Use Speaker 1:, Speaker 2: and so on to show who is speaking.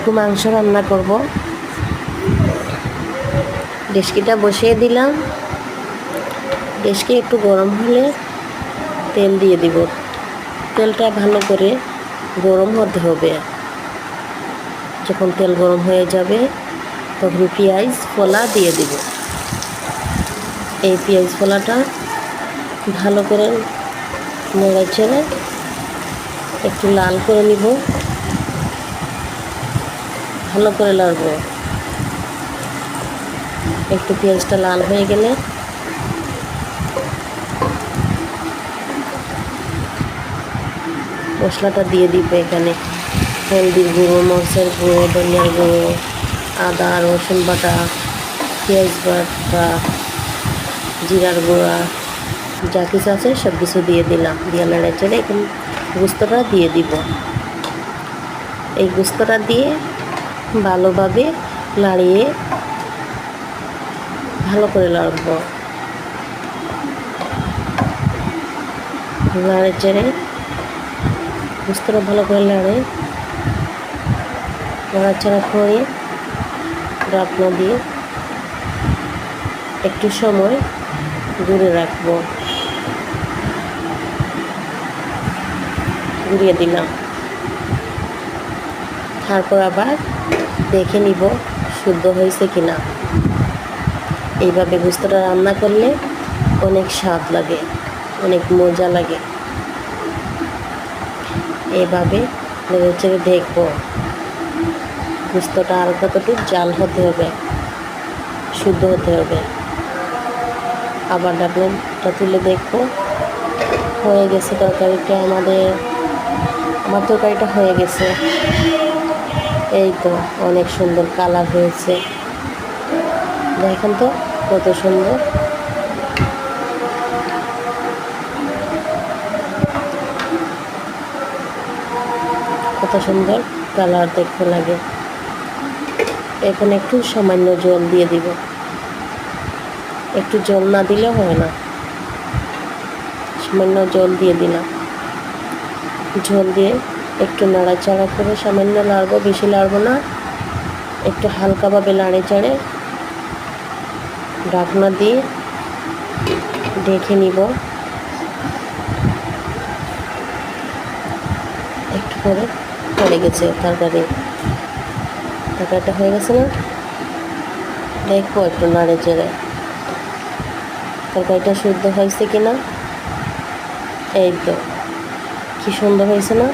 Speaker 1: একটু মাংস রান্না করব। ডেচকিটা বসিয়ে দিলাম। ডেচকি একটু গরম হলে তেল দিয়ে দিব। তেলটা ভালো করে গরম হতে হবে। যখন তেল গরম হয়ে যাবে তখন পেঁয়াজ ফোলা দিয়ে দিব। এই পেঁয়াজ ফোলাটা ভালো করে নেড়ে চেড়ে একটু লাল করে নিব। ভালো করে নাড়ব। একটু পেঁয়াজটা লাল হয়ে গেলে মশলাটা দিয়ে দিব। এখানে হলদির গুঁড়ো, মরিচের গুঁড়ো, ধনিয়ার গুঁড়ো, আদা রসুন বাটা, পেঁয়াজ বাটা, জিরার গুঁড়া, যা কিছু আছে সব কিছু দিয়ে দিলাম। দিয়ে নেড়ে চেড়ে এখন গোস্তটা দিয়ে দিব। এই গোস্তটা দিয়ে ভালোভাবে নাড়িয়ে ভালো করে নাড়ব। নাড়ে চেড়ে গোস্তটা ভালো করে নাড়াচাড়া করে ঢাকনা দিয়ে একটু সময় ঘুরে রাখবো। ঘুরিয়ে দিলাম। তারপর আবার দেখে নিব শুদ্ধ হয়েছে কিনা। এইভাবে গোস্তটা রান্না করলে অনেক স্বাদ লাগে, অনেক মজা লাগে। এইভাবে নেড়ে চেড়ে দেখবো গোস্তটা আর কতটুকু জাল হতে হবে, শুদ্ধ হতে হবে। আবার ঢাকনাটা তুলে দেখবো হয়ে গেছে তরকারিটা। আমার তরকারিটা হয়ে গেছে। এই তো অনেক সুন্দর কালার হয়েছে। দেখেন তো কত সুন্দর। কত সুন্দর কালার দেখতে লাগে। এখন একটু সামান্য জল দিয়ে দিব। একটু জল না দিলেও হয় না, সামান্য জল দিয়ে দিলাম। ঝোল দিয়ে একটু নাড়াচাড়া করে সামান্য নাড়বো, বেশি নাড়বো না। একটু হালকাভাবে নাড়ে চাড়ে ঢাকনা দিয়ে ঢেকে নিব। একটু করে পড়ে গেছে তরকারিটা হয়ে গেছে না। দেখবো একটু নাড়ে চেড়ে তরকারিটা শুদ্ধ হয়েছে কিনা। এই তো কি সুন্দর হয়েছে না।